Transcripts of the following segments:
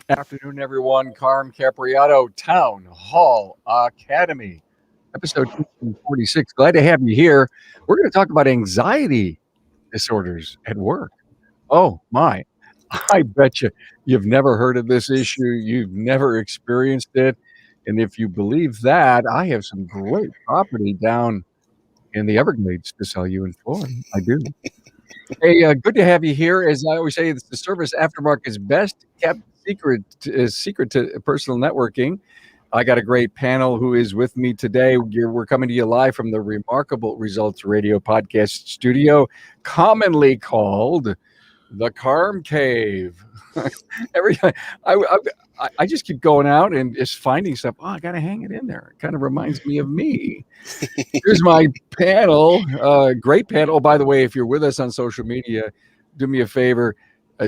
Afternoon, everyone. Carm Capriato, Town Hall Academy, episode 246. Glad to have you here. We're going to talk about anxiety disorders at work. Oh, my. I bet you've never heard of this issue. You've never experienced it. And if you believe that, I have some great property down in the Everglades to sell you in Florida. I do. Hey, good to have you here. As I always say, it's the service aftermarket's best kept secret to personal networking. I got a great panel who is with me today. We're coming to you live from the Remarkable Results Radio podcast studio, commonly called the Carm Cave. Every I, I just keep going out and just finding stuff. Oh, I got to hang it in there. It kind of reminds me of me. Here's my panel. Great panel. Oh, by the way, if you're with us on social media, do me a favor.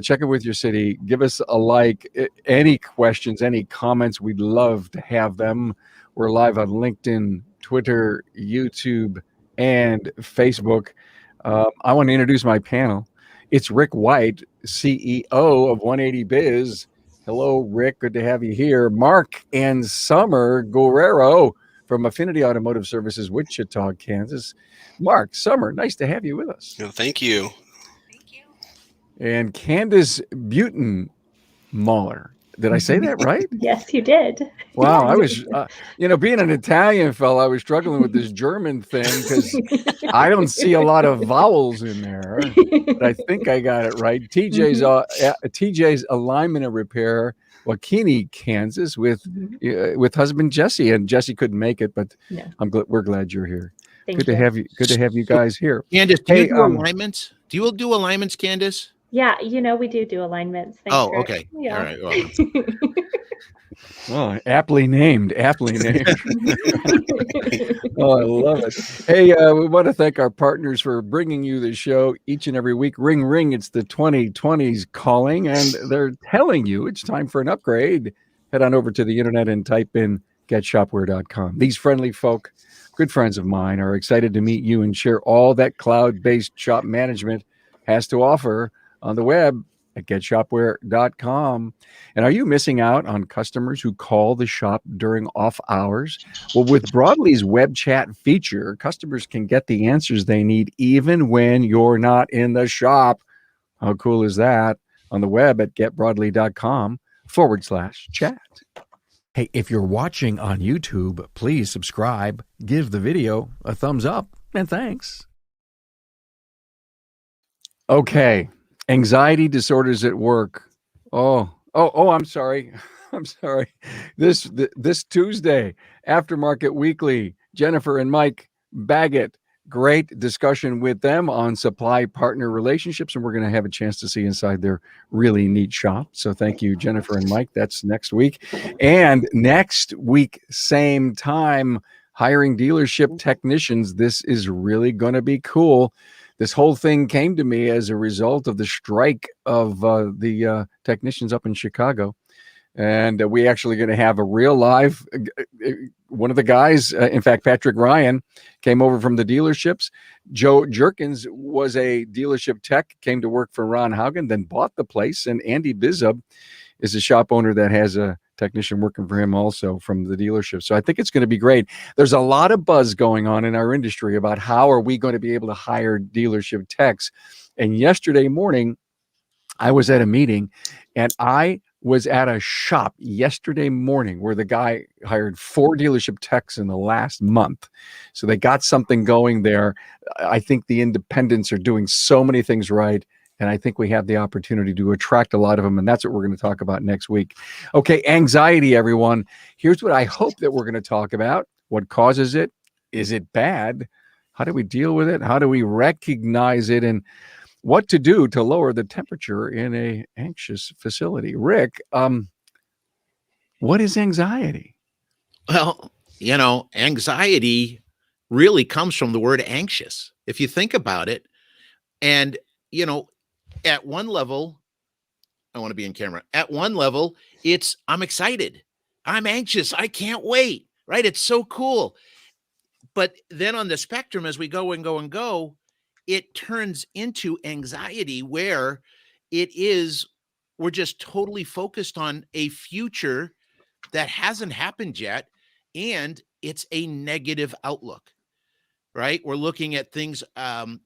Check it with your city. Give us a like. Any questions, any comments, we'd love to have them. We're live on LinkedIn, Twitter, YouTube, and Facebook. I want to introduce my panel. It's Rick White, CEO of 180 Biz. Hello, Rick. Good to have you here. Mark and Summer Guerrero from Affinity Automotive Services, Wichita, Kansas. Mark, Summer, nice to have you with us. Oh, thank you. And Candace Butenmauler. Did I say that right? Yes, you did. Wow, I was, being an Italian fellow, I was struggling with this German thing because I don't see a lot of vowels in there. But I think I got it right. TJ's Alignment and Repair, Waukene, Kansas, with husband Jesse, and Jesse couldn't make it, but No. we're glad you're here. Thank Good to have you. Good to have you guys here. Candace, do Hey, you do alignments? Do you do alignments, Candace? Yeah, we do alignments. Thanks, Oh, Rick. okay. Yeah. All right. Well, Oh, aptly named. Aptly named. Oh, I love it. Hey, we want to thank our partners for bringing you the show each and every week. Ring, ring. It's the 2020s calling, and they're telling you it's time for an upgrade. Head on over to the internet and type in getshopware.com. These friendly folk, good friends of mine, are excited to meet you and share all that cloud-based shop management has to offer on the web at getshopware.com. And are you missing out on customers who call the shop during off hours? Well, with Broadly's web chat feature, customers can get the answers they need even when you're not in the shop. How cool is that? On the web at getbroadly.com/chat. Hey, if you're watching on YouTube, please subscribe, give the video a thumbs up, and thanks. Okay. Anxiety disorders at work. Oh, I'm sorry. I'm sorry. This Tuesday, Aftermarket Weekly, Jennifer and Mike Baggett. Great discussion with them on supply partner relationships, and we're going to have a chance to see inside their really neat shop. So thank you, Jennifer and Mike. That's next week. And next week, same time, hiring dealership technicians. This is really going to be cool. This whole thing came to me as a result of the strike of the technicians up in Chicago. And we actually going to have a real live, one of the guys, in fact, Patrick Ryan, came over from the dealerships. Joe Jerkins was a dealership tech, came to work for Ron Haugen, then bought the place. And Andy Bizub is a shop owner that has a technician working for him also from the dealership. So I think it's going to be great. There's a lot of buzz going on in our industry about how are we going to be able to hire dealership techs. And yesterday morning, I was at a meeting, and I was at a shop yesterday morning where the guy hired 4 dealership techs in the last month. So they got something going there. I think the independents are doing so many things right. And I think we have the opportunity to attract a lot of them. And that's what we're going to talk about next week. Okay, anxiety, everyone. Here's what I hope that we're going to talk about. What causes it? Is it bad? How do we deal with it? How do we recognize it? And what to do to lower the temperature in an anxious facility? Rick, what is anxiety? well, anxiety really comes from the word anxious. If you think about it, and, at one level, I want to be in camera. At one level, I'm excited. I'm anxious. I can't wait, right? It's so cool. But then on the spectrum, as we go and go and go, it turns into anxiety where it is we're just totally focused on a future that hasn't happened yet, and it's a negative outlook, right? We're looking at things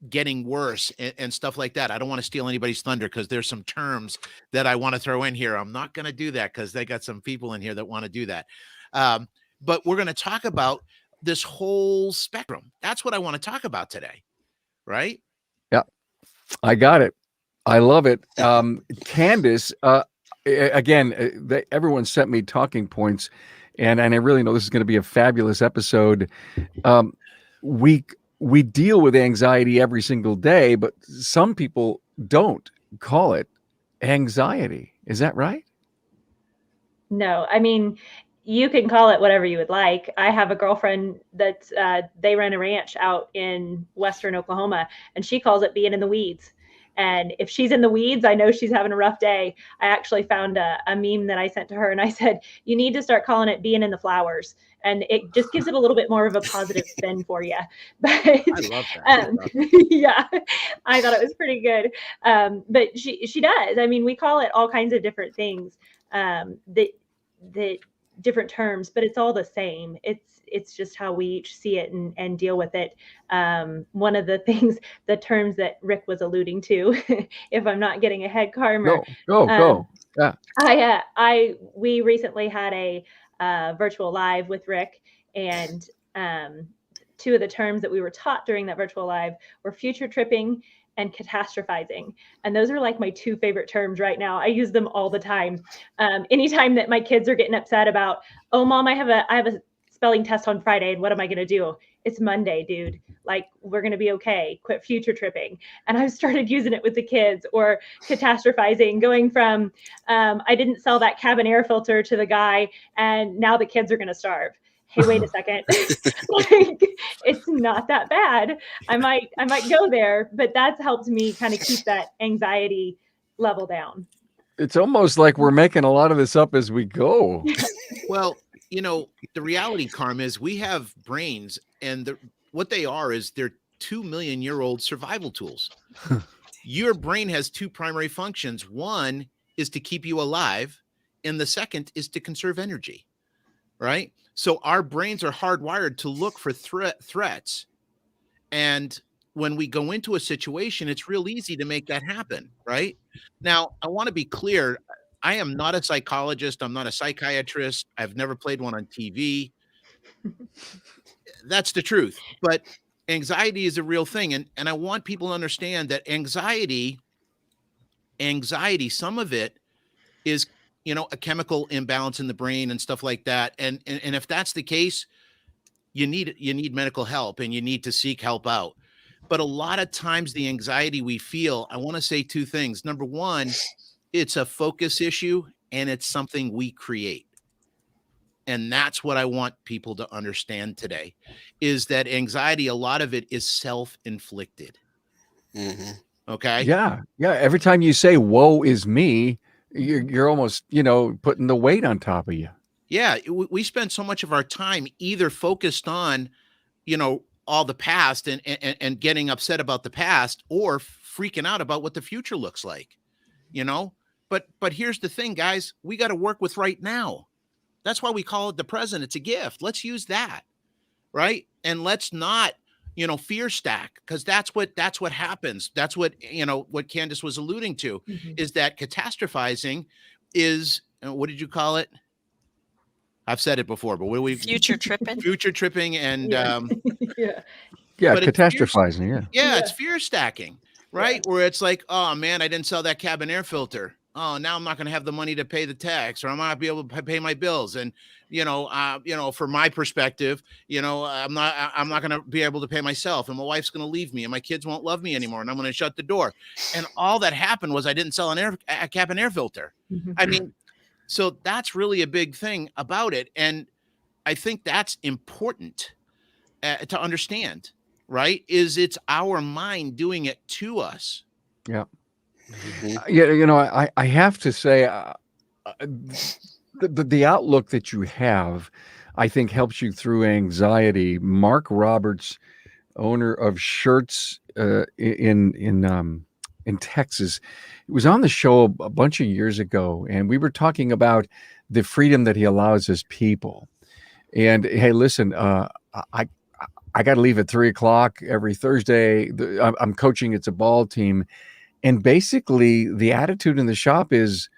getting worse and stuff like that. I don't want to steal anybody's thunder because there's some terms that I want to throw in here. I'm not going to do that because they got some people in here that want to do that. But we're going to talk about this whole spectrum. That's what I want to talk about today, right? Yeah, I got it. I love it. Candace, again, everyone sent me talking points, and I really know this is going to be a fabulous episode. We deal with anxiety every single day, but some people don't call it anxiety. Is that right? No, I mean, you can call it whatever you would like. I have a girlfriend that they run a ranch out in western Oklahoma, and she calls it being in the weeds. And if she's in the weeds, I know she's having a rough day. I actually found a meme that I sent to her, and I said, you need to start calling it being in the flowers. And it just gives it a little bit more of a positive spin for you. But I love that. yeah, I thought it was pretty good. But she does. I mean, we call it all kinds of different things. The different terms, but it's all the same. It's just how we each see it and deal with it. One of the things, the terms that Rick was alluding to, if I'm not getting ahead, Carmer. Go. Yeah. We recently had a virtual live with Rick, and two of the terms that we were taught during that virtual live were future tripping and catastrophizing. And those are like my two favorite terms right now. I use them all the time. Anytime that my kids are getting upset about, oh, Mom, I have a spelling test on Friday, and what am I going to do? It's Monday, dude. Like, we're going to be okay. Quit future tripping. And I've started using it with the kids. Or catastrophizing, going from, I didn't sell that cabin air filter to the guy, and now the kids are going to starve. Hey, wait a second. Like, it's not that bad. I might go there, but that's helped me kind of keep that anxiety level down. It's almost like we're making a lot of this up as we go. Well, the reality, Carm, is we have brains, and what they are is they're 2 million year old survival tools. Your brain has two primary functions. One is to keep you alive, and the second is to conserve energy, right? So our brains are hardwired to look for threats. And when we go into a situation, it's real easy to make that happen, right? Now, I want to be clear. I am not a psychologist. I'm not a psychiatrist. I've never played one on TV. That's the truth. But anxiety is a real thing. And I want people to understand that anxiety, some of it is, a chemical imbalance in the brain and stuff like that. And if that's the case, you need medical help, and you need to seek help out. But a lot of times the anxiety we feel, I want to say two things. Number one, it's a focus issue, and it's something we create. And that's what I want people to understand today, is that anxiety, a lot of it is self-inflicted. Mm-hmm. Okay. Yeah. Every time you say, woe is me, you're almost, putting the weight on top of you. Yeah. We spend so much of our time either focused on, all the past and getting upset about the past, or freaking out about what the future looks like, but here's the thing, guys, we got to work with right now. That's why we call it the present. It's a gift. Let's use that. Right. And let's not, fear stack, because that's what happens. That's what, what Candace was alluding to, is that catastrophizing is, what did you call it? I've said it before, but what do we? Future tripping. Future tripping and Yeah, Catastrophizing. Yeah, it's fear stacking, right? Yeah. Where it's like, oh man, I didn't sell that cabin air filter. Oh, now I'm not going to have the money to pay the tax, or I'm not be able to pay my bills. And from my perspective, I'm not going to be able to pay myself, and my wife's going to leave me, and my kids won't love me anymore, and I'm going to shut the door. And all that happened was I didn't sell a cabin air filter. I mean, so that's really a big thing about it, and I think that's important to understand. Right? Is it's our mind doing it to us. Yeah. I have to say, the outlook that you have, I think, helps you through anxiety. Mark Roberts, owner of Shirts in in Texas. It was on the show a bunch of years ago, and we were talking about the freedom that he allows his people. And hey, listen, I I got to leave at 3 o'clock every Thursday. I'm coaching. It's a ball team, and basically the attitude in the shop is,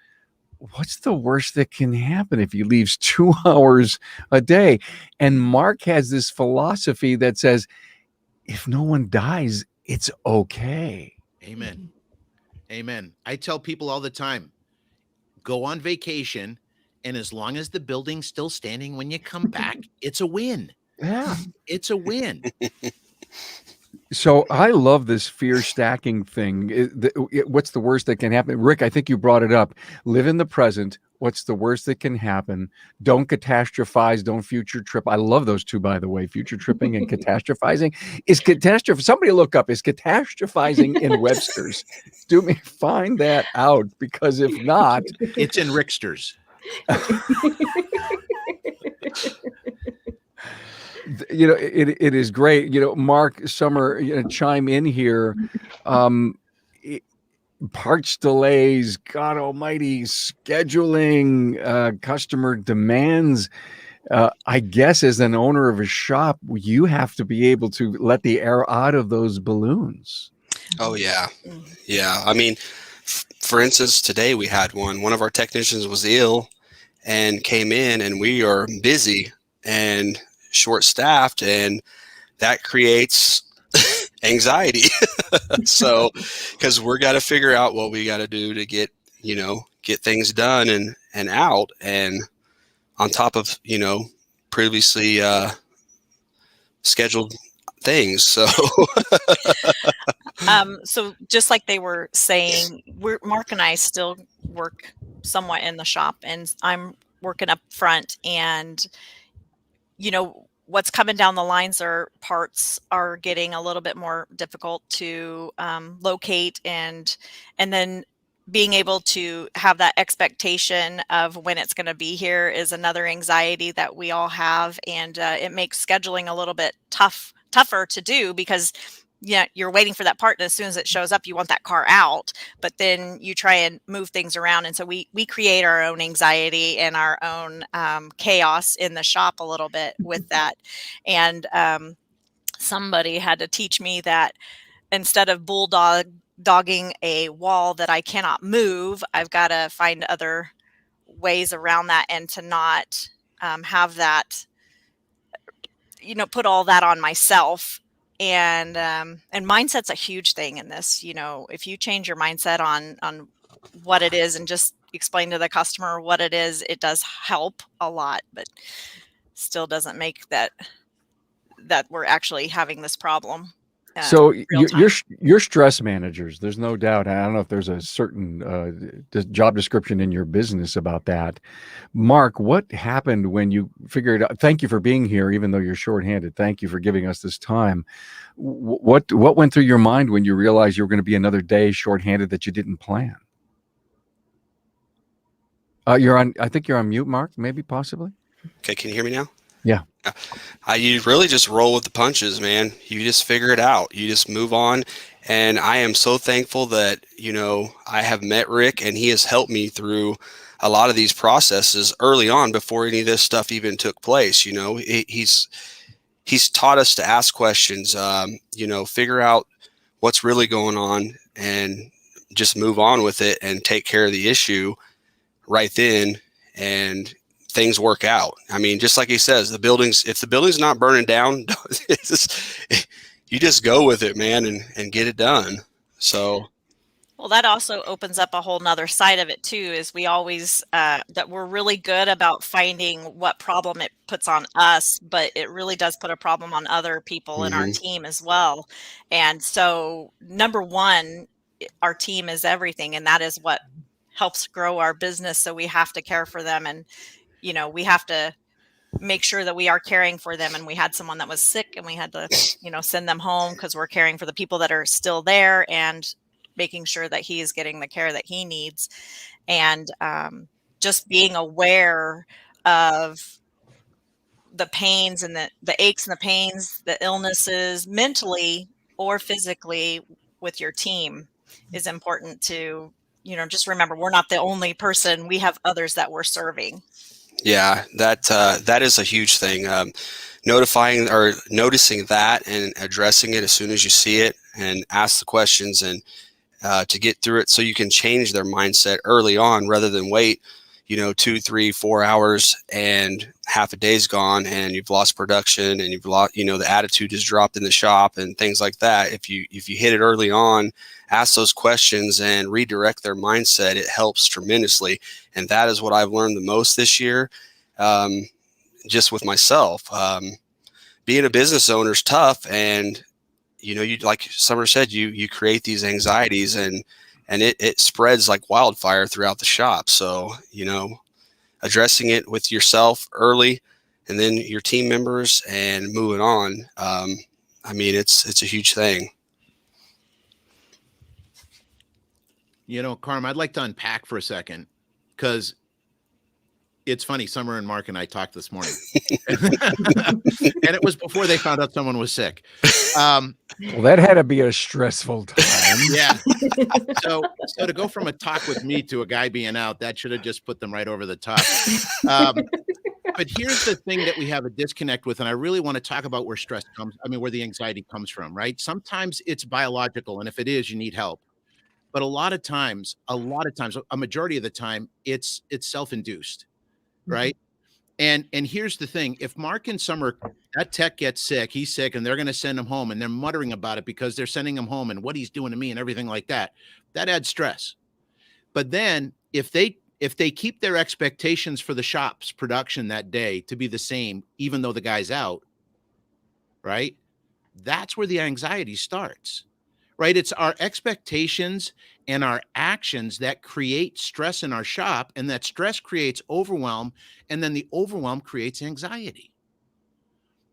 what's the worst that can happen if he leaves 2 hours a day? And Mark has this philosophy that says, if no one dies, it's okay. Amen. Amen. I tell people all the time, go on vacation, and as long as the building's still standing when you come back, it's a win. Yeah. It's a win. So I love this fear stacking thing. What's the worst that can happen? Rick, I think you brought it up. Live in the present. What's the worst that can happen? Don't catastrophize. Don't future trip. I love those two, by the way. Future tripping and catastrophizing. Somebody look up, is catastrophizing in Webster's? Do me, find that out, because if not, It's in Rickster's. You know, it is great. You know, Mark, Summer, chime in here. Parts delays, God almighty, scheduling, customer demands. I guess as an owner of a shop, you have to be able to let the air out of those balloons. Oh, yeah. Yeah. I mean, for instance, today we had one of our technicians was ill and came in, and we are busy and short-staffed, and that creates anxiety. So, because we're got to figure out what we got to do to get things done and out, and on top of previously scheduled things. So so just like they were saying, Mark and I still work somewhat in the shop, and I'm working up front, and what's coming down the lines are parts are getting a little bit more difficult to locate, and then being able to have that expectation of when it's going to be here is another anxiety that we all have, and it makes scheduling a little bit tougher to do, because you're waiting for that part, and as soon as it shows up, you want that car out, but then you try and move things around, and so we create our own anxiety and our own chaos in the shop a little bit with that. And somebody had to teach me that instead of dogging a wall that I cannot move, I've got to find other ways around that, and to not have that, put all that on myself. And mindset's a huge thing in this. If you change your mindset on what it is and just explain to the customer what it is, it does help a lot, but still doesn't make that we're actually having this problem. So you're stress managers. There's no doubt. I don't know if there's a certain job description in your business about that. Mark, what happened when you figured out? Thank you for being here, even though you're shorthanded. Thank you for giving us this time. What went through your mind when you realized you were going to be another day shorthanded that you didn't plan? I think you're on mute, Mark. Maybe, possibly. Okay, can you hear me now? Yeah. You really just roll with the punches, man. You just figure it out. You just move on. And I am so thankful that, I have met Rick, and he has helped me through a lot of these processes early on before any of this stuff even took place. He's taught us to ask questions, figure out what's really going on, and just move on with it and take care of the issue right then. And things work out. I mean, just like he says, if the building's not burning down, you just go with it, man, and get it done. So, well, that also opens up a whole nother side of it too, is we always, that we're really good about finding what problem it puts on us, but it really does put a problem on other people in our team as well. And so, number one, our team is everything, and that is what helps grow our business. So we have to care for them, and we have to make sure that we are caring for them. And we had someone that was sick, and we had to, send them home, because we're caring for the people that are still there and making sure that he is getting the care that he needs. And just being aware of the pains and the aches and the pains, the illnesses, mentally or physically, with your team. is important to, just remember we're not the only person. We have others that we're serving. Yeah, that is a huge thing. Notifying or noticing that and addressing it as soon as you see it, and ask the questions, and to get through it so you can change their mindset early on rather than wait 2, 3, 4 hours and half a day's gone and you've lost production and you've lost, the attitude has dropped in the shop and things like that. If you hit it early on, ask those questions and redirect their mindset, it helps tremendously. And that is what I've learned the most this year, just with myself. Being a business owner is tough, and you, like Summer said, you create these anxieties, and it spreads like wildfire throughout the shop. So, addressing it with yourself early and then your team members and moving on. It's a huge thing. Carm, I'd like to unpack for a second, because it's funny. Summer and Mark and I talked this morning, and it was before they found out someone was sick. Well, that had to be a stressful time. Yeah. So to go from a talk with me to a guy being out, that should have just put them right over the top. But here's the thing that we have a disconnect with, and I really want to talk about where where the anxiety comes from, right? Sometimes it's biological, and if it is, you need help. But a lot of times, a majority of the time, it's self-induced, right? And here's the thing: if Mark and Summer, that tech gets sick, he's sick, and they're going to send him home, and they're muttering about it because they're sending him home and what he's doing to me and everything like that, that adds stress. But then if they keep their expectations for the shop's production that day to be the same, even though the guy's out, right? That's where the anxiety starts, right? It's our expectations and our actions that create stress in our shop, and that stress creates overwhelm, and then the overwhelm creates anxiety.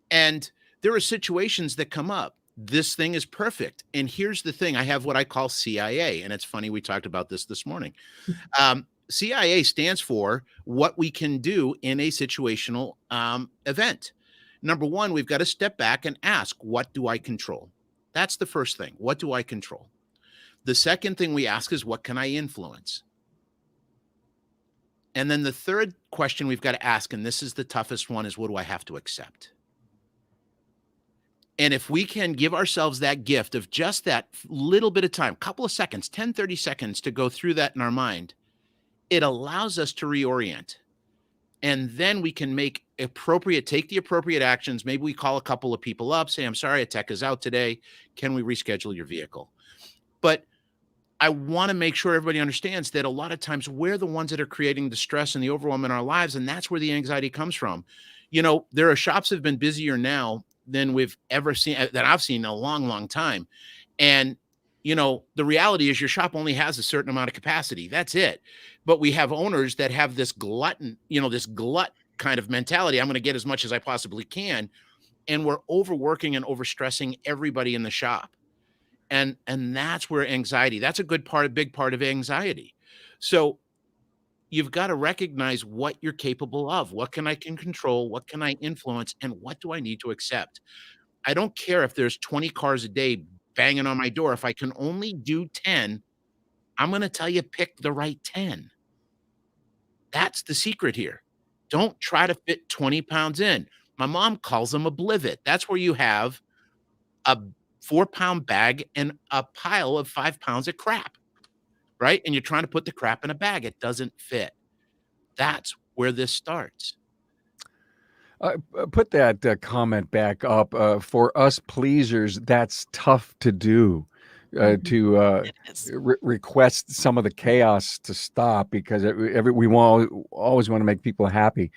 And there are situations that come up. This thing is perfect. And here's the thing: I have what I call CIA. And it's funny, we talked about this morning. CIA stands for what we can do in a situational event. Number one, we've got to step back and ask, what do I control? That's the first thing. What do I control? The second thing we ask is, what can I influence? And then the third question we've got to ask, and this is the toughest one, is, what do I have to accept? And if we can give ourselves that gift of just that little bit of time, couple of seconds, 10, 30 seconds to go through that in our mind, it allows us to reorient. And then we can take the appropriate actions. Maybe we call a couple of people up, say, I'm sorry, a tech is out today. Can we reschedule your vehicle? But I want to make sure everybody understands that a lot of times we're the ones that are creating the stress and the overwhelm in our lives. And that's where the anxiety comes from. There are shops that have been busier now than we've ever seen, that I've seen in a long, long time. And, the reality is your shop only has a certain amount of capacity. That's it. But we have owners that have this glut kind of mentality. I'm going to get as much as I possibly can. And we're overworking and overstressing everybody in the shop. And that's where that's a big part of anxiety. So you've got to recognize what you're capable of. What can I control? What can I influence? And what do I need to accept? I don't care if there's 20 cars a day banging on my door. If I can only do 10, I'm going to tell you, pick the right 10. That's the secret here. Don't try to fit 20 pounds in. My mom calls them a blivet. That's where you have a 4-pound bag and a pile of 5 pounds of crap, right? And you're trying to put the crap in a bag. It doesn't fit. That's where this starts. Put that comment back up. For us pleasers, that's tough to do. To request some of the chaos to stop, because we always want to make people happy,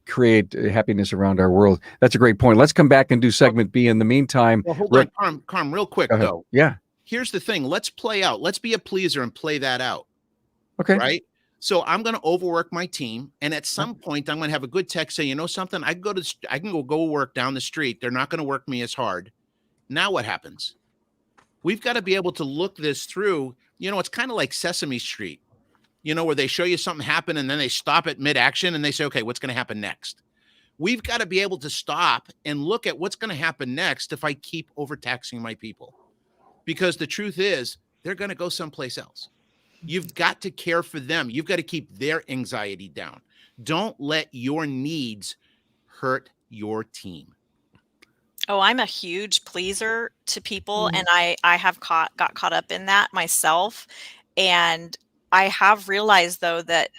create happiness around our world. That's a great point. Let's come back and do segment B. In the meantime, well, hold on, Carm, real quick though. Yeah. Here's the thing. Let's play out. Let's be a pleaser and play that out. Okay. Right. So I'm going to overwork my team, and at some point I'm going to have a good tech say, something, I can go work down the street. They're not going to work me as hard. Now what happens? We've got to be able to look this through. It's kind of like Sesame Street, where they show you something happen and then they stop at mid-action and they say, okay, what's going to happen next? We've got to be able to stop and look at what's going to happen next if I keep overtaxing my people. Because the truth is, they're going to go someplace else. You've got to care for them. You've got to keep their anxiety down. Don't let your needs hurt your team. Oh, I'm a huge pleaser to people, Mm. and I have got caught up in that myself. And I have realized though that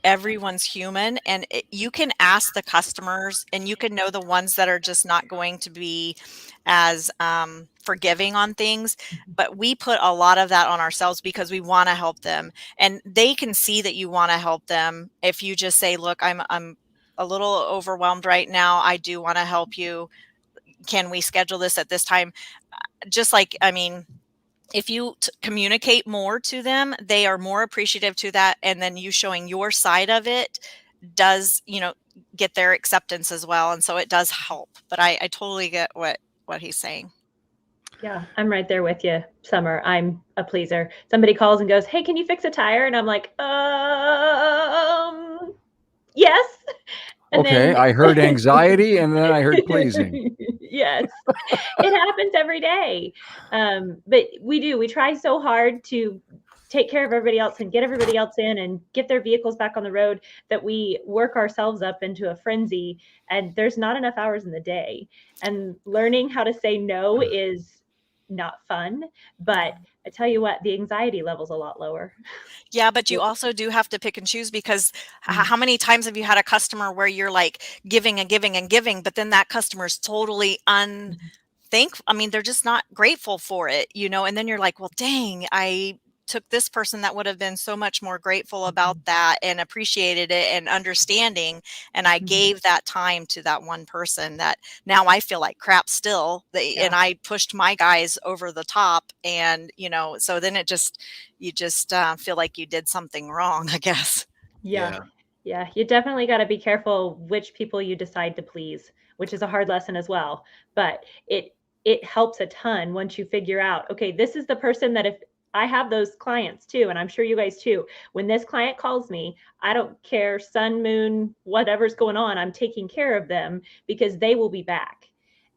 everyone's human, and you can ask the customers and you can know the ones that are just not going to be as forgiving on things, but we put a lot of that on ourselves because we want to help them, and they can see that you want to help them. If you just say, look, I'm a little overwhelmed right now, I do want to help you, can we schedule this at this time? Just like, I mean, if you communicate more to them, they are more appreciative to that. And then you showing your side of it does, get their acceptance as well. And so it does help. But I totally get what he's saying. Yeah, I'm right there with you, Summer. I'm a pleaser. Somebody calls and goes, "Hey, can you fix a tire?" And I'm like, yes. And Okay, then I heard anxiety and then I heard pleasing. yes, it happens every day. But we try so hard to take care of everybody else and get everybody else in and get their vehicles back on the road that we work ourselves up into a frenzy, and there's not enough hours in the day. And learning how to say no is not fun, but I tell you what, the anxiety level's a lot lower. Yeah, but you also do have to pick and choose, because how many times have you had a customer where you're like giving and giving and giving, but then that customer is totally I mean, they're just not grateful for it, and then you're like, well, dang, I took this person that would have been so much more grateful about that and appreciated it and understanding, and I gave that time to that one person that now I feel like crap still, and I pushed my guys over the top, and so then you just feel like you did something wrong, I guess. Yeah. You definitely got to be careful which people you decide to please, which is a hard lesson as well. But it helps a ton once you figure out, okay, this is the person that, if I have those clients too, and I'm sure you guys too, when this client calls me, I don't care, sun, moon, whatever's going on, I'm taking care of them because they will be back.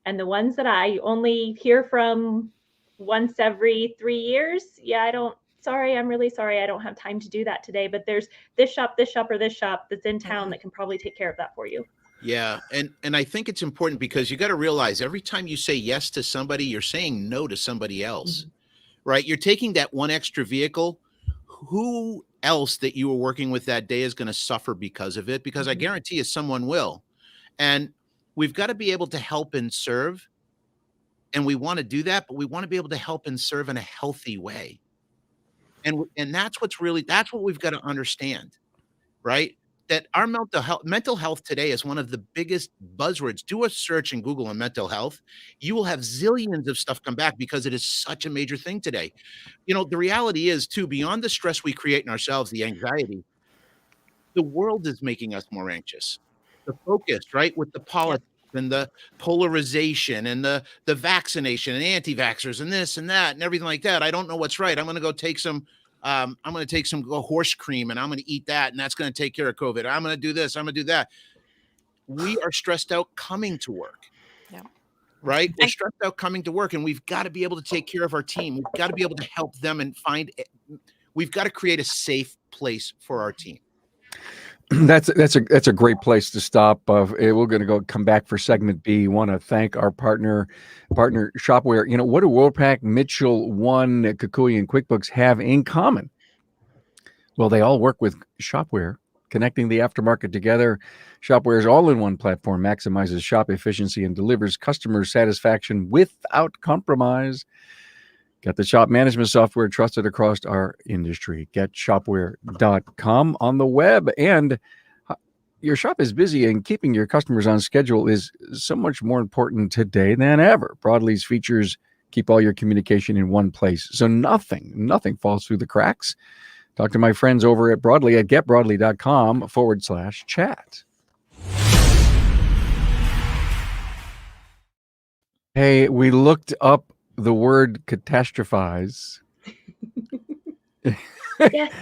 And the ones that I only hear from once every 3 years, sorry, I'm really sorry, I don't have time to do that today, but there's this shop, or this shop that's in town that can probably take care of that for you. Yeah. And I think it's important because you got to realize every time you say yes to somebody, you're saying no to somebody else, right? You're taking that one extra vehicle. Who else that you were working with that day is going to suffer because of it? Because I guarantee you someone will. And we've got to be able to help and serve. And we want to do that, but we want to be able to help and serve in a healthy way. And that's what we've got to understand, right? That our mental health today is one of the biggest buzzwords. Do a search in Google on mental health. You will have zillions of stuff come back because it is such a major thing today. The reality is too, beyond the stress we create in ourselves, the anxiety, the world is making us more anxious. The focus, right? With the politics and the polarization and the vaccination and anti-vaxxers and this and that and everything like that. I don't know what's right. I'm going to go take some horse cream and I'm going to eat that. And that's going to take care of COVID. I'm going to do this. I'm going to do that. We are stressed out coming to work. Yeah. Right. We're stressed out coming to work, and we've got to be able to take care of our team. We've got to be able to help them and we've got to create a safe place for our team. That's a great place to stop. We're going to come back for segment B. Want to thank our partner Shopware. What do WorldPack, Mitchell, One, Kukui, and QuickBooks have in common? Well, they all work with Shopware, connecting the aftermarket together. Shopware's all-in-one platform maximizes shop efficiency and delivers customer satisfaction without compromise. Got the shop management software trusted across our industry. Get shopware.com on the web. And your shop is busy, and keeping your customers on schedule is so much more important today than ever. Broadly's features keep all your communication in one place, so nothing falls through the cracks. Talk to my friends over at Broadly at getbroadly.com/chat. Hey, we looked up the word catastrophize. Yes.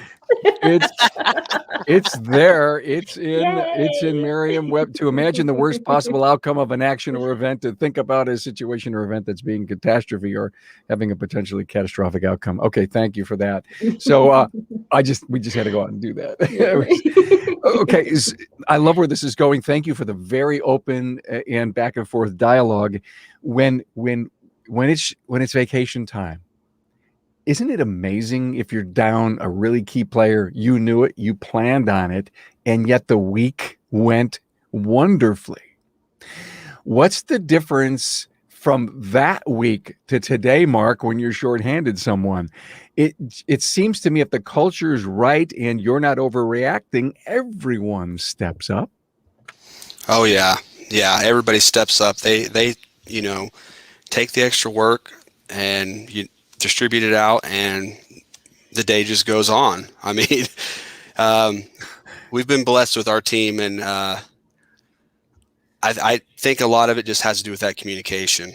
It's there. It's in Yay. Merriam-Webster. To imagine the worst possible outcome of an action or event, to think about a situation or event that's being catastrophe or having a potentially catastrophic outcome. Okay, thank you for that. So we just had to go out and do that. Okay, I love where this is going. Thank you for the very open and back and forth dialogue. When it's vacation time, isn't it amazing if you're down a really key player, you knew it, you planned on it, and yet the week went wonderfully? What's the difference from that week to today, Mark, when you're shorthanded someone? It seems to me if the culture is right and you're not overreacting, everyone steps up. Oh yeah. Everybody steps up. They take the extra work and you distribute it out, and the day just goes on. I mean, we've been blessed with our team, and I think a lot of it just has to do with that communication.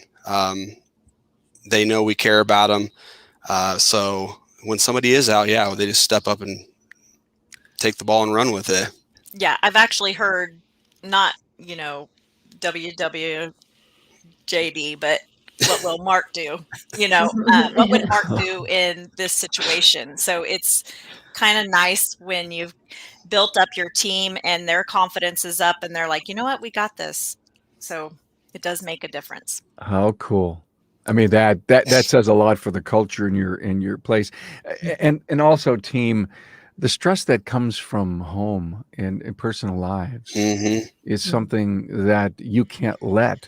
They know we care about them. So when somebody is out, they just step up and take the ball and run with it. Yeah, I've actually heard not, WWJD, but what will Mark do? What would Mark do in this situation? So it's kind of nice when you've built up your team and their confidence is up and they're like, you know what, we got this. So it does make a difference. How cool. I mean, that says a lot for the culture in your place. And also, team, the stress that comes from home and personal lives is something that you can't let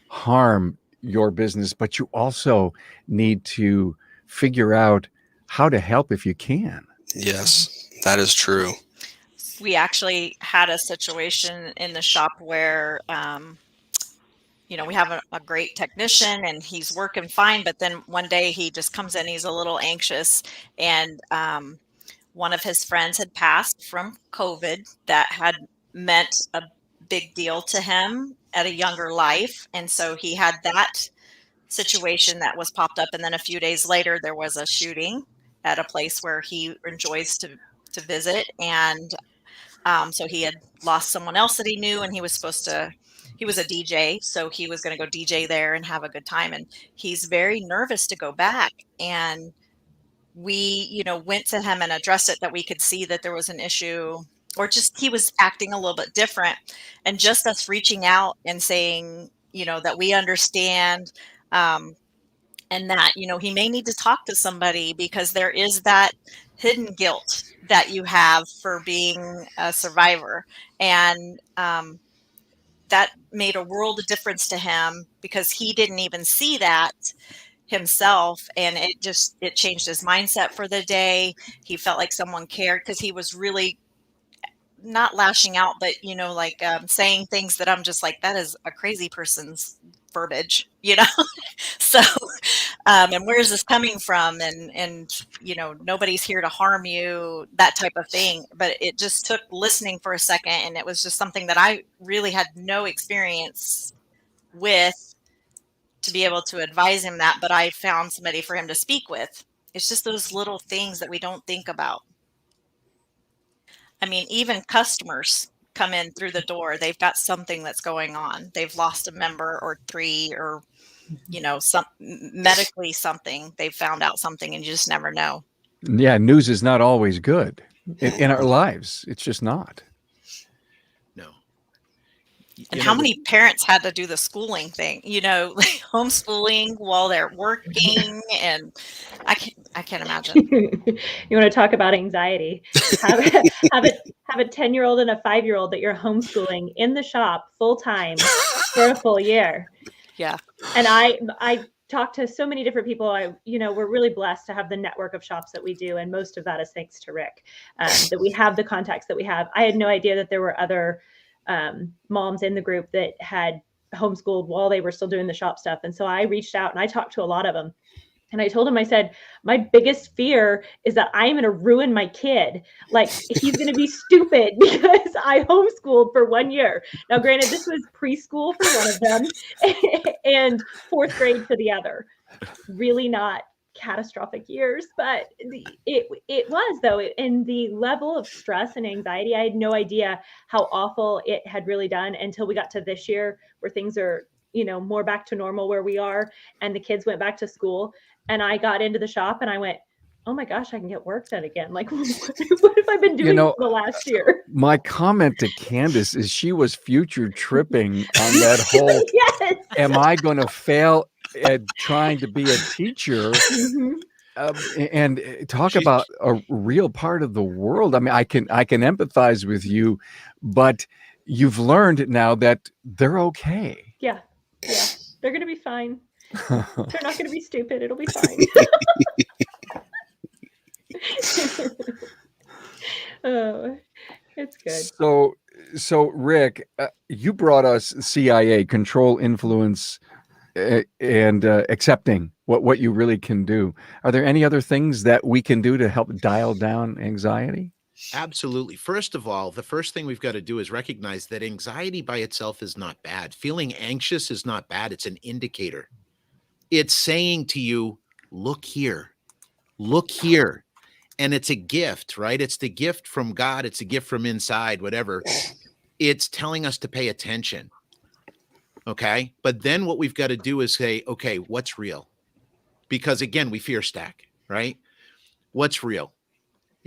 harm your business, but you also need to figure out how to help if you can. Yes, that is true. We actually had a situation in the shop where, we have a great technician and he's working fine, but then one day he just comes in, he's a little anxious, and one of his friends had passed from COVID that had meant a big deal to him at a younger life. And so he had that situation that was popped up. And then a few days later, there was a shooting at a place where he enjoys to visit. And so he had lost someone else that he knew, and he was a DJ. So he was going to go DJ there and have a good time. And he's very nervous to go back. And we, went to him and addressed it, that we could see that there was an issue, or just he was acting a little bit different. And just us reaching out and saying, that we understand, and that, he may need to talk to somebody, because there is that hidden guilt that you have for being a survivor. And that made a world of difference to him, because he didn't even see that himself, and it changed his mindset for the day. He felt like someone cared, because he was really not lashing out, but saying things that I'm just like, that is a crazy person's verbiage, so and where is this coming from, and nobody's here to harm you, that type of thing. But it just took listening for a second, and it was just something that I really had no experience with, to be able to advise him that, but I found somebody for him to speak with. It's just those little things that we don't think about. I mean, even customers come in through the door, they've got something that's going on. They've lost a member or three, or, some medically something. They've found out something, and you just never know. Yeah, news is not always good in our lives. It's just not. No. And how many parents had to do the schooling thing, like homeschooling while they're working, and I can't imagine. You want to talk about anxiety? Have a 10-year-old and a 5-year-old that you're homeschooling in the shop full time for a full year. Yeah. And I talked to so many different people. We're really blessed to have the network of shops that we do, and most of that is thanks to Rick, that we have the contacts that we have. I had no idea that there were other moms in the group that had homeschooled while they were still doing the shop stuff. And so I reached out and I talked to a lot of them. And I told him, I said, my biggest fear is that I'm going to ruin my kid. Like, he's going to be stupid because I homeschooled for 1 year. Now, granted, this was preschool for one of them and 4th grade for the other. Really not catastrophic years, but it was though. And the level of stress and anxiety, I had no idea how awful it had really done until we got to this year where things are, more back to normal where we are, and the kids went back to school, and I got into the shop and I went, oh my gosh, I can get work done again. Like, what have I been doing for the last year? My comment to Candace is she was future tripping on that whole, Yes. am I going to fail at trying to be a teacher? And talk about a real part of the world. I mean, I can empathize with you, but you've learned now that they're okay. Yeah. They're going to be fine. They're not going to be stupid. It'll be fine. Oh, it's good. So Rick, you brought us CIA, control, influence, and accepting what you really can do. Are there any other things that we can do to help dial down anxiety? Absolutely. First of all, the first thing we've got to do is recognize that anxiety by itself is not bad. Feeling anxious is not bad. It's an indicator. It's saying to you, look here, and it's a gift, right? It's the gift from God. It's a gift from inside, whatever. It's telling us to pay attention. Okay. But then what we've got to do is say, okay, what's real? Because again, we fear stack, right? What's real?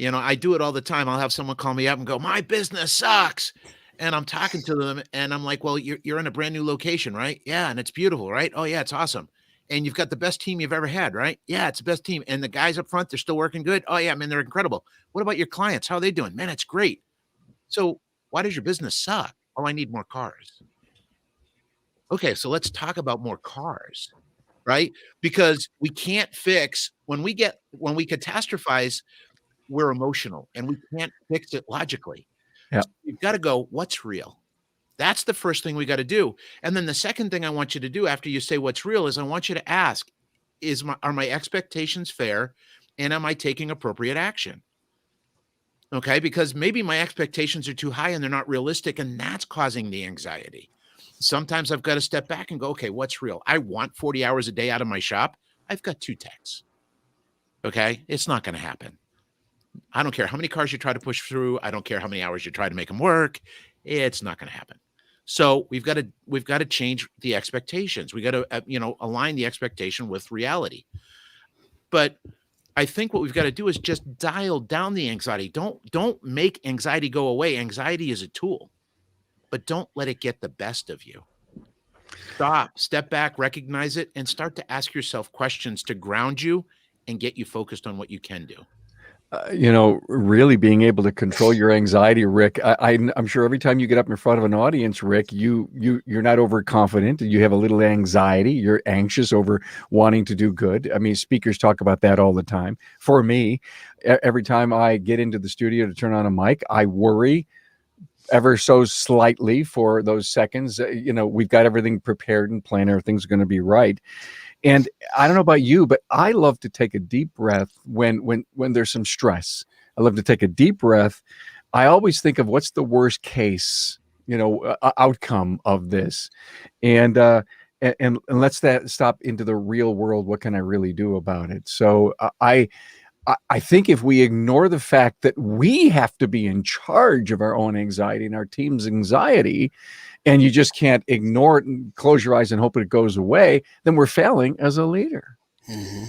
I do it all the time. I'll have someone call me up and go, my business sucks. And I'm talking to them and I'm like, well, you're in a brand new location, right? Yeah. And it's beautiful, right? Oh yeah, it's awesome. And you've got the best team you've ever had, right? Yeah, it's the best team. And the guys up front, they're still working good. Oh yeah, man, they're incredible. What about your clients? How are they doing? Man, it's great. So why does your business suck? Oh, I need more cars. Okay, so let's talk about more cars, right? Because we can't fix when we catastrophize, we're emotional and we can't fix it logically. Yeah. So you've got to go, what's real? That's the first thing we got to do. And then the second thing I want you to do after you say what's real is I want you to ask, are my expectations fair? And am I taking appropriate action? Okay, because maybe my expectations are too high and they're not realistic, and that's causing the anxiety. Sometimes I've got to step back and go, okay, what's real? I want 40 hours a day out of my shop. I've got 2 techs. Okay, it's not going to happen. I don't care how many cars you try to push through. I don't care how many hours you try to make them work. It's not going to happen. So we've got to change the expectations. We got to align the expectation with reality. But I think what we've got to do is just dial down the anxiety. Don't make anxiety go away. Anxiety is a tool, but don't let it get the best of you. Step back, recognize it, and start to ask yourself questions to ground you and get you focused on what you can do. Really being able to control your anxiety, Rick. I'm sure every time you get up in front of an audience, Rick, you're not overconfident. You have a little anxiety. You're anxious over wanting to do good. I mean, speakers talk about that all the time. For me, every time I get into the studio to turn on a mic, I worry ever so slightly for those seconds. We've got everything prepared and planned. Everything's going to be right. And I don't know about you, but I love to take a deep breath when there's some stress. I love to take a deep breath. I always think of what's the worst case, outcome of this, and let's that stop into the real world. What can I really do about it? So I think if we ignore the fact that we have to be in charge of our own anxiety and our team's anxiety, and you just can't ignore it and close your eyes and hope it goes away, then we're failing as a leader. Mm-hmm.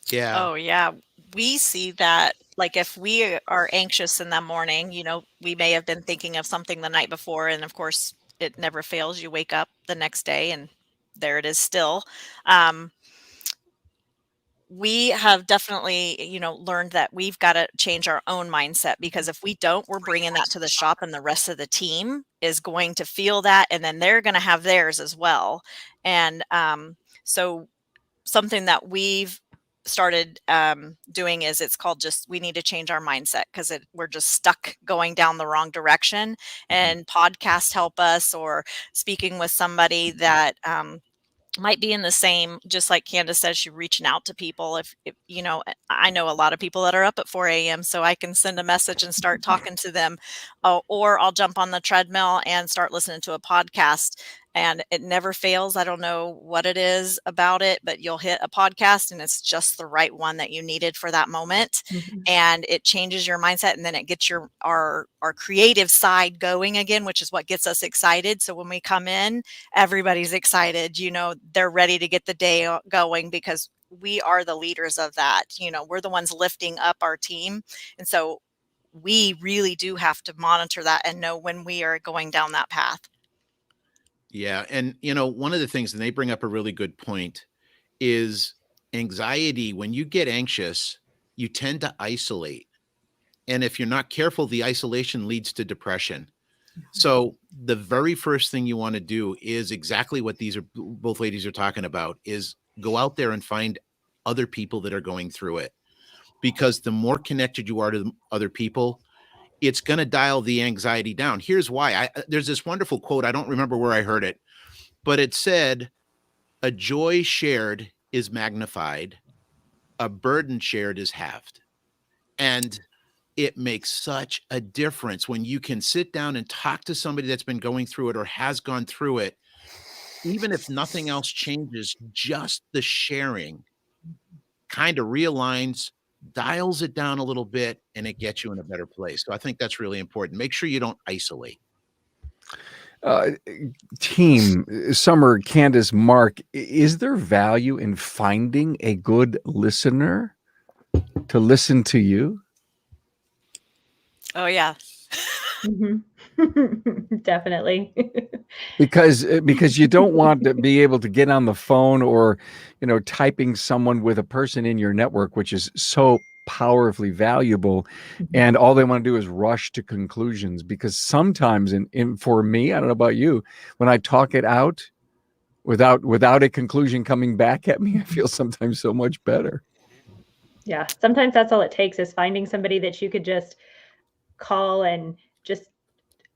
Yeah. Oh, yeah. We see that, like, if we are anxious in the morning, we may have been thinking of something the night before. And of course, it never fails. You wake up the next day and there it is still. We have definitely, learned that we've got to change our own mindset, because if we don't, we're bringing that to the shop, and the rest of the team is going to feel that, and then they're going to have theirs as well. And so something that we've started doing is, it's called we need to change our mindset, because we're just stuck going down the wrong direction. And podcasts help us, or speaking with somebody that might be in the same, just like Candace says, she reaching out to people. If I know a lot of people that are up at 4 a.m. so I can send a message and start talking to them, or I'll jump on the treadmill and start listening to a podcast. and it never fails. I don't know what it is about it, but you'll hit a podcast and it's just the right one that you needed for that moment. And it changes your mindset, and then it gets our creative side going again, which is what gets us excited. So when we come in, everybody's excited. They're ready to get the day going because we are the leaders of that. We're the ones lifting up our team. And so we really do have to monitor that and know when we are going down that path. Yeah. And, one of the things, and they bring up a really good point, is anxiety. When you get anxious, you tend to isolate. And if you're not careful, the isolation leads to depression. So the very first thing you want to do is exactly what both ladies are talking about, is go out there and find other people that are going through it. Because the more connected you are to other people, it's going to dial the anxiety down. Here's why. There's this wonderful quote. I don't remember where I heard it, but it said, "A joy shared is magnified. A burden shared is halved." And it makes such a difference when you can sit down and talk to somebody that's been going through it or has gone through it. Even if nothing else changes, just the sharing kind of realigns, dials it down a little bit, and it gets you in a better place. So I think that's really important. Make sure you don't isolate. Team, Summer, Candace, Mark, is there value in finding a good listener to listen to you? Oh, yeah. Definitely. Because you don't want to be able to get on the phone or, typing someone with a person in your network, which is so powerfully valuable, and all they want to do is rush to conclusions. Because sometimes, for me, I don't know about you, when I talk it out without a conclusion coming back at me, I feel sometimes so much better. Yeah, sometimes that's all it takes, is finding somebody that you could just call and just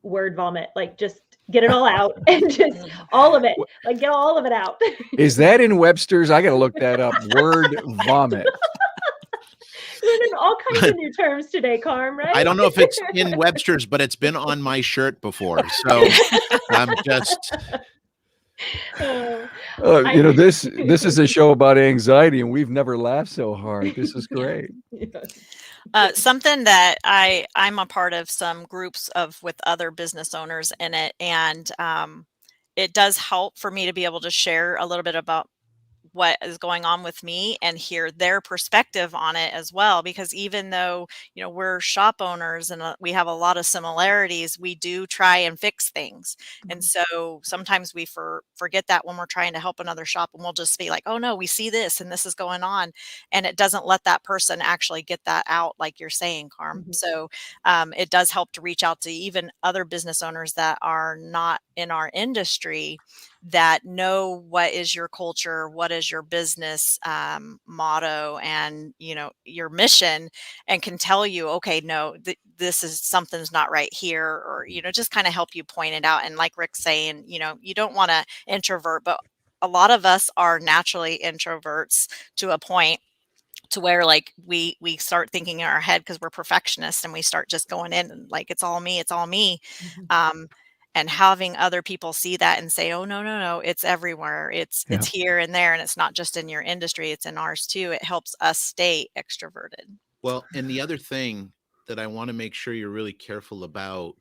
word vomit, like just get it all out, and just all of it, like get all of it out. Is that in Webster's? I got to look that up. Word vomit. Learning all kinds of new terms today, Carm, right? I don't know if it's in Webster's, but it's been on my shirt before. So I'm just... This is a show about anxiety, and we've never laughed so hard. This is great. Something that I'm a part of some groups with other business owners in it, and it does help for me to be able to share a little bit about what is going on with me and hear their perspective on it as well. Because even though, we're shop owners and we have a lot of similarities, we do try and fix things. And so sometimes we forget that when we're trying to help another shop, and we'll just be like, oh no, we see this and this is going on. And it doesn't let that person actually get that out, like you're saying, Carm. So it does help to reach out to even other business owners that are not in our industry, that know what is your culture, what is your business motto, and your mission, and can tell you, okay, no, this is something's not right here, or just kind of help you point it out. And like Rick's saying, you don't want to introvert, but a lot of us are naturally introverts to a point to where like we start thinking in our head because we're perfectionists, and we start just going in and like, it's all me. And having other people see that and say, oh, no, it's everywhere. It's here and there. And it's not just in your industry, it's in ours too. It helps us stay extroverted. Well, and the other thing that I want to make sure you're really careful about.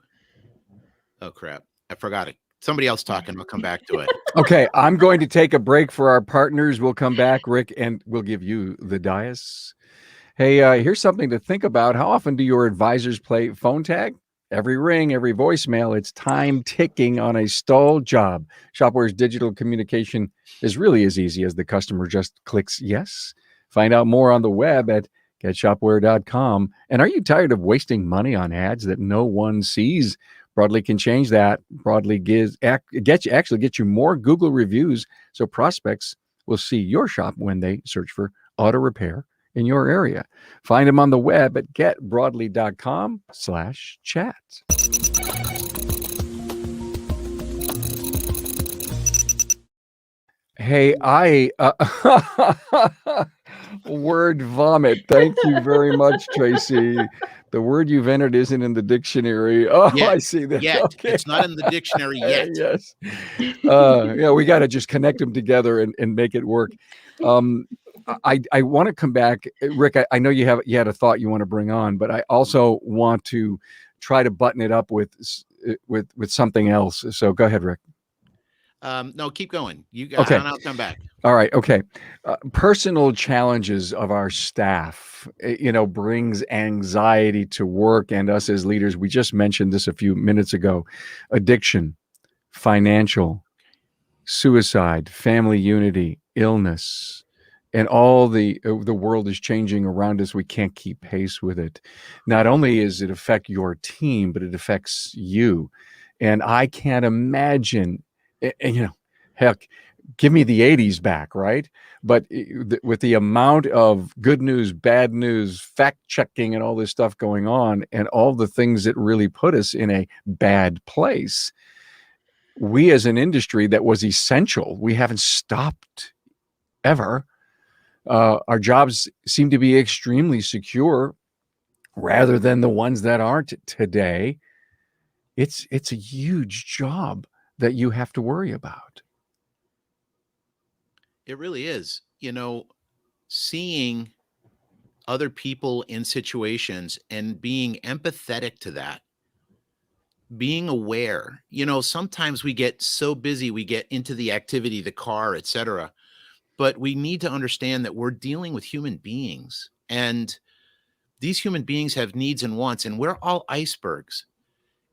Oh, crap. I forgot it. Somebody else talking. I'll come back to it. Okay. I'm going to take a break for our partners. We'll come back, Rick, and we'll give you the dais. Hey, here's something to think about. How often do your advisors play phone tag? Every ring, every voicemail, it's time ticking on a stalled job. Shopware's digital communication is really as easy as the customer just clicks yes. Find out more on the web at getshopware.com. And are you tired of wasting money on ads that no one sees? Broadly can change that. Broadly gets you more Google reviews, so prospects will see your shop when they search for auto repair in your area. Find them on the web at getbroadly.com/chat. Hey, Word vomit. Thank you very much, Tracy. The word you've entered isn't in the dictionary. Oh, Yet. I see that. Yet. Okay. It's not in the dictionary yet. Yes. Yeah, we got to just connect them together and make it work. I want to come back, Rick. I know you had a thought you want to bring on, but I also want to try to button it up with something else. So go ahead, Rick. No, keep going. You got, Okay. and I'll come back. All right. Okay. Personal challenges of our staff, brings anxiety to work and us as leaders. We just mentioned this a few minutes ago. Addiction, financial, suicide, family unity, illness, and all the world is changing around us. We can't keep pace with it. Not only does it affect your team, but it affects you. And I can't imagine, heck, give me the 80s back, right? But with the amount of good news, bad news, fact checking, and all this stuff going on, and all the things that really put us in a bad place, we as an industry that was essential, we haven't stopped ever. Our jobs seem to be extremely secure rather than the ones that aren't today. It's a huge job that you have to worry about. It really is. Seeing other people in situations and being empathetic to that, being aware. Sometimes we get so busy, we get into the activity, the car, etc. But we need to understand that we're dealing with human beings, and these human beings have needs and wants, and we're all icebergs.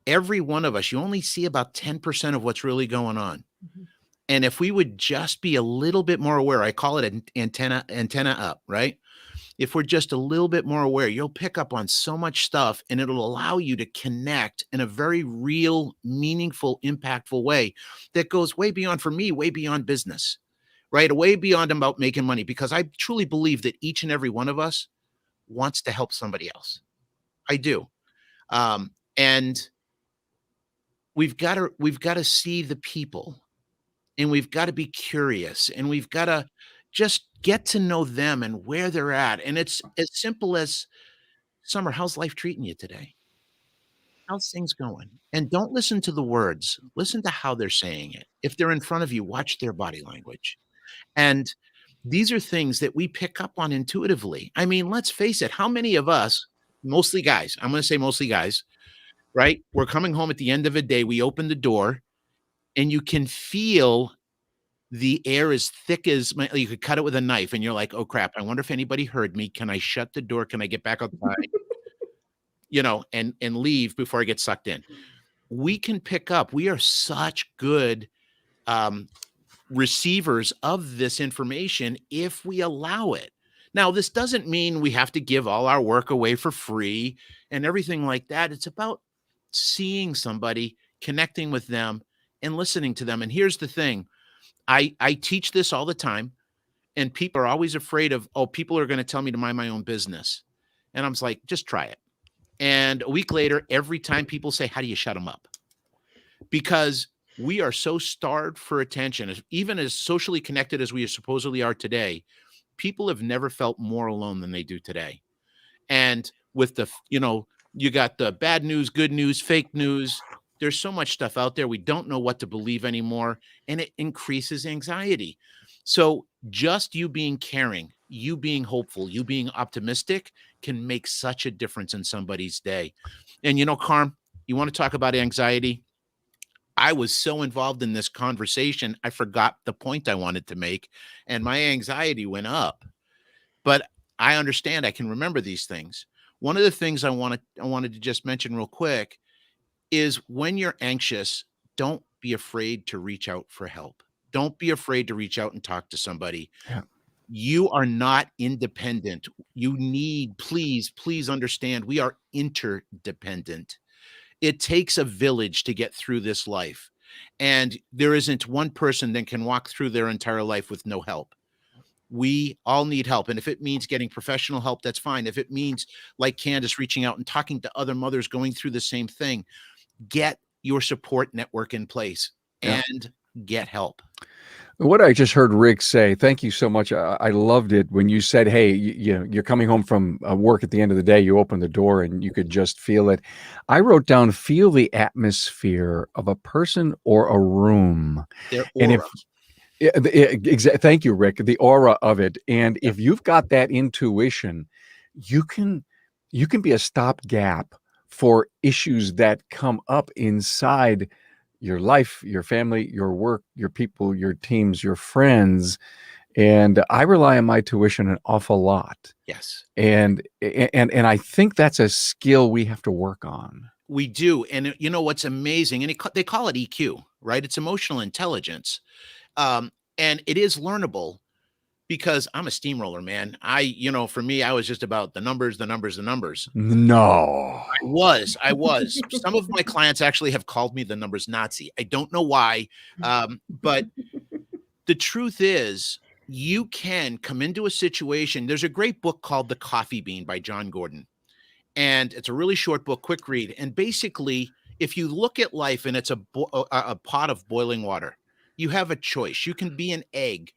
Every one of us, you only see about 10% of what's really going on. Mhm. And if we would just be a little bit more aware, I call it an antenna up, right? If we're just a little bit more aware, you'll pick up on so much stuff, and it'll allow you to connect in a very real, meaningful, impactful way that goes way beyond, for me, way beyond business, right? Way beyond about making money, because I truly believe that each and every one of us wants to help somebody else. I do. And we've got to see the people, and we've got to be curious, and we've got to just get to know them and where they're at. And it's as simple as, Summer, how's life treating you today? How's things going? And don't listen to the words. Listen to how they're saying it. If they're in front of you, watch their body language. And these are things that we pick up on intuitively. I mean, let's face it. How many of us, mostly guys, I'm going to say mostly guys, right? We're coming home at the end of a day. We open the door and you can feel the air as thick as you could cut it with a knife. And you're like, oh crap, I wonder if anybody heard me. Can I shut the door? Can I get back outside? And leave before I get sucked in. We can pick up. We are such good receivers of this information if we allow it. Now, this doesn't mean we have to give all our work away for free and everything like that. It's about seeing somebody, connecting with them, and listening to them. And here's the thing. I teach this all the time, and people are always afraid of, people are going to tell me to mind my own business. And I'm like, just try it. And a week later, every time people say, how do you shut them up? Because we are so starved for attention, even as socially connected as we supposedly are today, people have never felt more alone than they do today. And with the, you got the bad news, good news, fake news. There's so much stuff out there. We don't know what to believe anymore. And it increases anxiety. So just you being caring, you being hopeful, you being optimistic can make such a difference in somebody's day. And, Carm, you want to talk about anxiety? I was so involved in this conversation, I forgot the point I wanted to make, and my anxiety went up. But I understand, I can remember these things. One of the things I wanted to just mention real quick is, when you're anxious, don't be afraid to reach out for help. Don't be afraid to reach out and talk to somebody. Yeah. You are not independent. You need, please understand, we are interdependent. It takes a village to get through this life. And there isn't one person that can walk through their entire life with no help. We all need help. And if it means getting professional help, that's fine. If it means, like Candace, reaching out and talking to other mothers going through the same thing, get your support network in place. Yeah. And get help. What I just heard Rick say, thank you so much. I loved it when you said, hey, you're coming home from work at the end of the day, you open the door and you could just feel it. I wrote down, feel the atmosphere of a person or a room. Their And aura. thank you, Rick, the aura of it. And if you've got that intuition, you can be a stopgap for issues that come up inside your life, your family, your work, your people, your teams, your friends. And I rely on my tuition an awful lot. Yes. And I think that's a skill we have to work on. We do. And you know what's amazing? And they call it EQ, right? It's emotional intelligence. And it is learnable because I'm a steamroller, man. For me, I was just about the numbers. No. I was. Some of my clients actually have called me the numbers Nazi. I don't know why. But the truth is, you can come into a situation. There's a great book called The Coffee Bean by John Gordon. And it's a really short book, quick read. And basically, if you look at life and it's a pot of boiling water, you have a choice. You can be an egg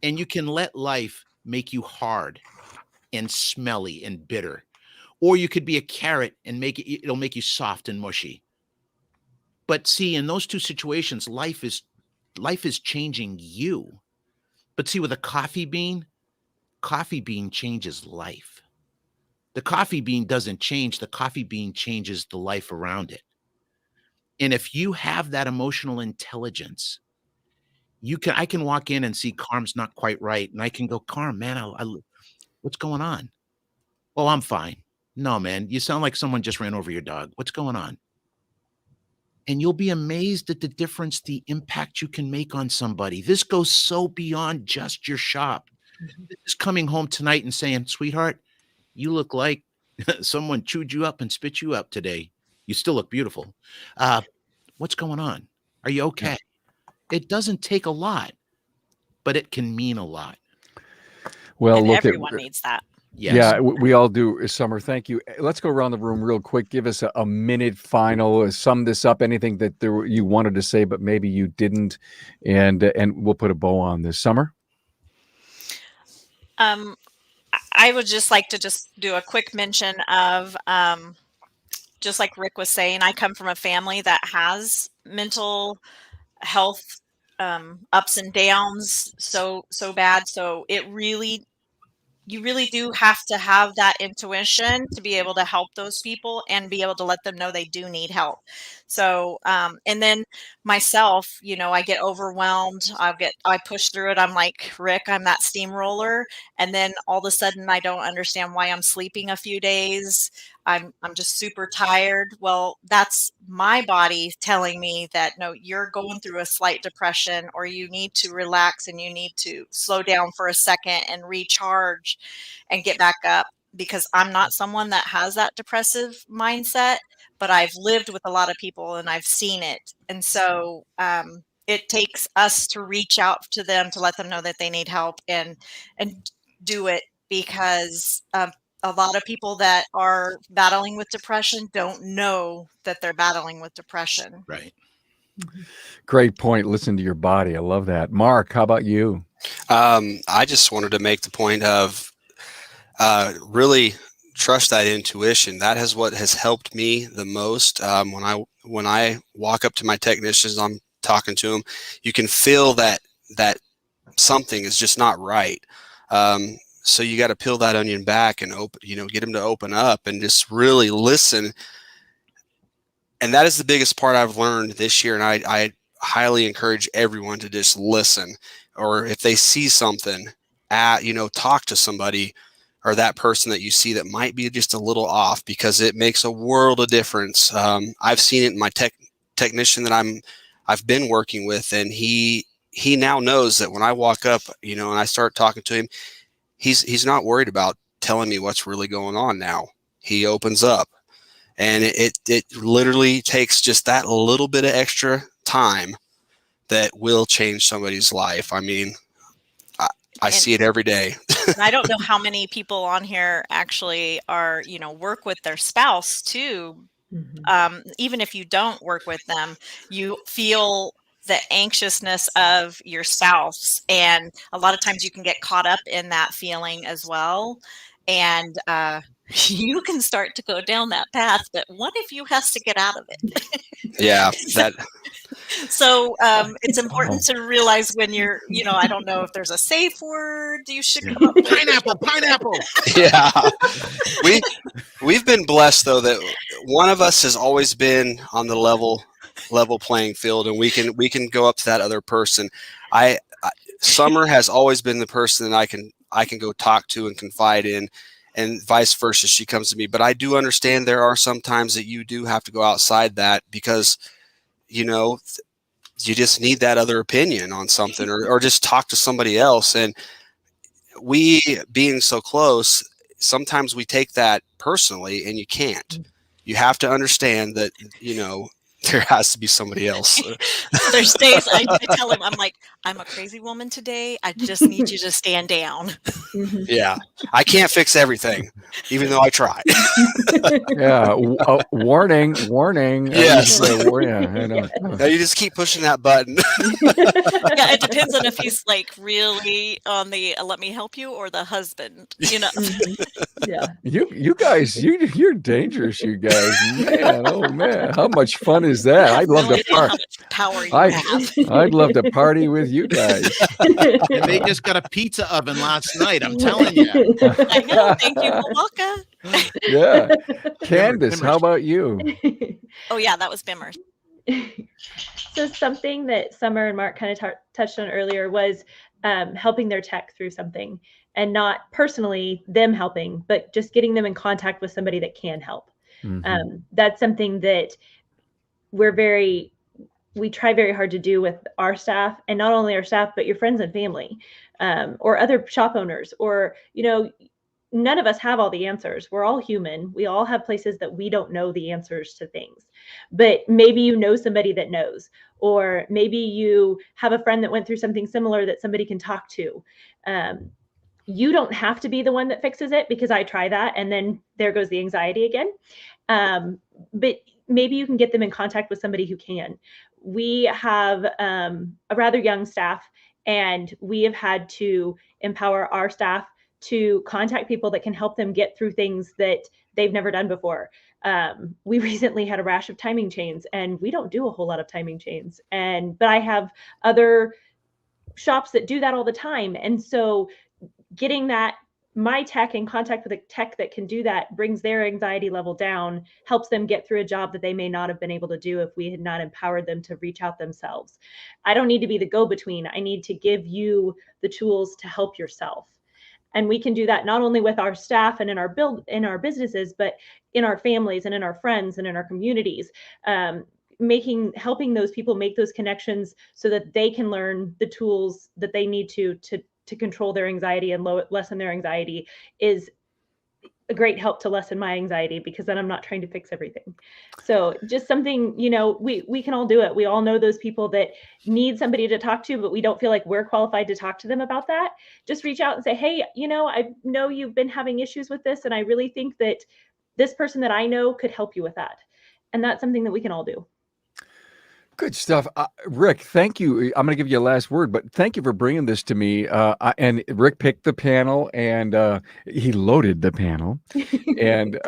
and you can let life make you hard and smelly and bitter. Or you could be a carrot and it'll make you soft and mushy. But see, in those two situations, life is changing you. But see, with a coffee bean changes life. The coffee bean doesn't change. The coffee bean changes the life around it. And if you have that emotional intelligence, I can walk in and see Carm's not quite right. And I can go, Carm, man, what's going on? Oh, I'm fine. No, man, you sound like someone just ran over your dog. What's going on? And you'll be amazed at the difference, the impact you can make on somebody. This goes so beyond just your shop. This is coming home tonight and saying, sweetheart, you look like someone chewed you up and spit you up today. You still look beautiful. What's going on? Are you okay? It doesn't take a lot, but it can mean a lot. Well, and look, everyone needs that. Yes. Yeah, we all do. Summer, thank you. Let's go around the room real quick. Give us a minute final. Sum this up. Anything that you wanted to say, but maybe you didn't, and we'll put a bow on this. Summer. I would just like to just do a quick mention of, just like Rick was saying, I come from a family that has mental health ups and downs so bad. So you really do have to have that intuition to be able to help those people and be able to let them know they do need help. So, and then myself, I get overwhelmed. I push through it. I'm like, Rick, I'm that steamroller. And then all of a sudden I don't understand why I'm sleeping a few days. I'm just super tired. Well, that's my body telling me that, no, you're going through a slight depression, or you need to relax and you need to slow down for a second and recharge and get back up, because I'm not someone that has that depressive mindset, but I've lived with a lot of people and I've seen it. And so it takes us to reach out to them to let them know that they need help and do it, because a lot of people that are battling with depression don't know that they're battling with depression. Right. Great point. Listen to your body. I love that. Mark, how about you? I just wanted to make the point of really trust that intuition. That is what has helped me the most. When I walk up to my technicians, I'm talking to them, you can feel that something is just not right. So you got to peel that onion back and get them to open up and just really listen. And that is the biggest part I've learned this year. And I highly encourage everyone to just listen, or if they see something, talk to somebody or that person that you see that might be just a little off, because it makes a world of difference. I've seen it in my technician that I've been working with, and he now knows that when I walk up, and I start talking to him, he's not worried about telling me what's really going on now. He opens up, and it literally takes just that little bit of extra time that will change somebody's life. I mean, I see it every day. I don't know how many people on here actually are, work with their spouse too. Even if you don't work with them, you feel the anxiousness of your spouse. And a lot of times you can get caught up in that feeling as well. And you can start to go down that path, but one of you has to get out of it. Yeah, that So it's important to realize when you're, I don't know if there's a safe word you should come up with. Pineapple. yeah. We've been blessed though that one of us has always been on the level playing field, and we can go up to that other person. Summer has always been the person that I can go talk to and confide in, and vice versa. She comes to me, but I do understand there are some times that you do have to go outside that because, you just need that other opinion on something, or just talk to somebody else. And we, being so close, sometimes we take that personally, and you can't. You have to understand that, there has to be somebody else. There's days I tell him, I'm like, I'm a crazy woman today. I just need you to stand down. Mhm. Yeah. I can't fix everything, even though I try. Yeah. Warning. Yes. I know. Now you just keep pushing that button. Yeah, it depends on if he's like really on the let me help you or the husband, Mhm. Yeah. You guys, you're dangerous, you guys. Man, oh man, how much fun is that? I'd love No to idea how party. much power you have. I'd love to party with you guys. And they just got a pizza oven last night. I'm telling you. I know. Thank you, Malaka. Yeah. Candace, Bimmer. how about you? Oh yeah, that was Bimmer. So something that Summer and Mark kind of touched on earlier was helping their tech through something, and not personally them helping, but just getting them in contact with somebody that can help. Mhm. That's something that we try very hard to do with our staff, and not only our staff, but your friends and family, or other shop owners, or, none of us have all the answers. We're all human. We all have places that we don't know the answers to things, but maybe you know somebody that knows, or maybe you have a friend that went through something similar that somebody can talk to. You don't have to be the one that fixes it, because I try that and then there goes the anxiety again. But maybe you can get them in contact with somebody who can. We have a rather young staff, and we have had to empower our staff to contact people that can help them get through things that they've never done before. We recently had a rash of timing chains, and we don't do a whole lot of timing chains. But I have other shops that do that all the time. And so getting my tech in contact with a tech that can do that brings their anxiety level down, helps them get through a job that they may not have been able to do if we had not empowered them to reach out themselves. I don't need to be the go-between. I need to give you the tools to help yourself. And we can do that not only with our staff and in our businesses, but in our families and in our friends and in our communities. Helping those people make those connections so that they can learn the tools that they need to control their anxiety and lessen their anxiety is a great help to lessen my anxiety, because then I'm not trying to fix everything. So just something, we can all do it. We all know those people that need somebody to talk to, but we don't feel like we're qualified to talk to them about that. Just reach out and say, hey, I know you've been having issues with this, and I really think that this person that I know could help you with that. And that's something that we can all do. Good stuff. Rick, thank you. I'm going to give you a last word, but thank you for bringing this to me. And Rick picked the panel, and he loaded the panel. And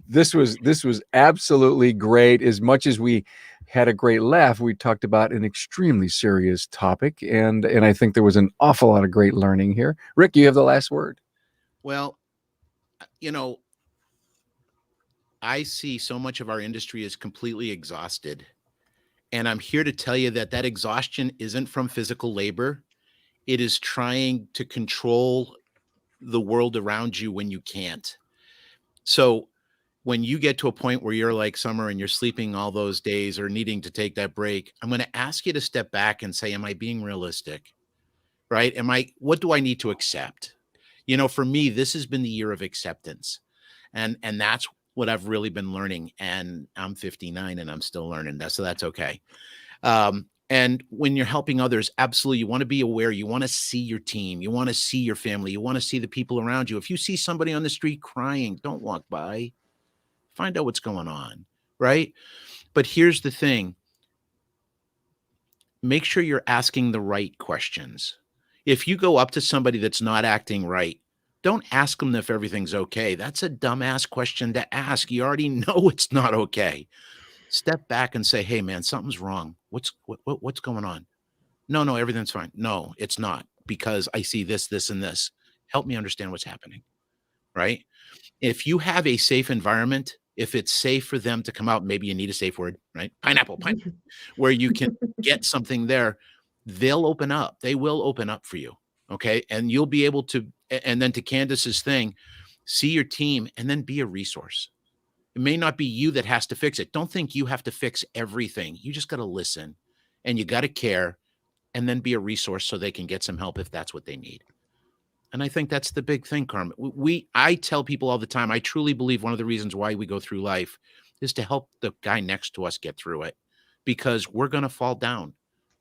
this was absolutely great. As much as we had a great laugh, we talked about an extremely serious topic. And I think there was an awful lot of great learning here. Rick, you have the last word. Well, I see so much of our industry is completely exhausted. And I'm here to tell you that exhaustion isn't from physical labor. It is trying to control the world around you when you can't. So when you get to a point where you're like Summer and you're sleeping all those days or needing to take that break, I'm going to ask you to step back and say, am I being realistic? Right? What do I need to accept? For me, this has been the year of acceptance. And that's what I've really been learning. And I'm 59 and I'm still learning that. So that's okay. And when you're helping others, absolutely, you want to be aware. You want to see your team. You want to see your family. You want to see the people around you. If you see somebody on the street crying, don't walk by. Find out what's going on, right? But here's the thing. make sure you're asking the right questions. If you go up to somebody that's not acting right, don't ask them if everything's okay. That's a dumbass question to ask. You already know it's not okay. Step back and say, "Hey, man, something's wrong. What's going on?" No, everything's fine. No, it's not, because I see this, this, and this. Help me understand what's happening, right? If you have a safe environment, if it's safe for them to come out, maybe you need a safe word, right? Pineapple, where you can get something there, they'll open up. They will open up for you, okay? And you'll be able to, and then to Candace's thing, see your team and then be a resource. It may not be you that has to fix it. Don't think you have to fix everything. You just got to listen and you got to care, and then be a resource so they can get some help if that's what they need. And I think that's the big thing, Carmen. I tell people all the time, I truly believe one of the reasons why we go through life is to help the guy next to us get through it, because we're going to fall down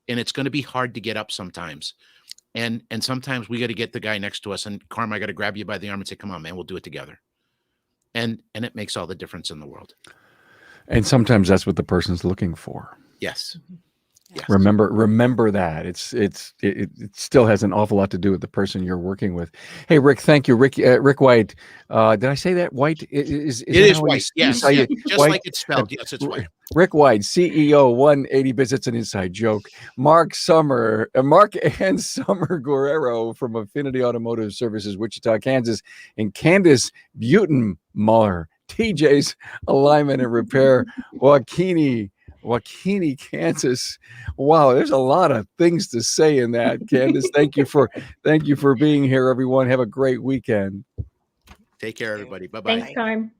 and it's going to be hard to get up sometimes. And sometimes we got to get the guy next to us, and Carmen, I got to grab you by the arm and say, "Come on, man, we'll do it together." And it makes all the difference in the world. And sometimes that's what the person's looking for. Yes. Yes. Remember that it still has an awful lot to do with the person you're working with. Hey, Rick, thank you. Rick White. Did I say that? White is it is White. Yes. Yeah. Just White? Like it's spelled. Yes, it's White. Rick White, CEO, 180 Visits, an inside joke. Mark and Summer Guerrero from Affinity Automotive Services, Wichita, Kansas, and Candace Butenmuller, TJ's Alignment and Repair, Waukene, Kansas. Wow, there's a lot of things to say in that, Candace. Thank you for being here, everyone. Have a great weekend. Take care, everybody. Bye-bye. Thanks, Carm.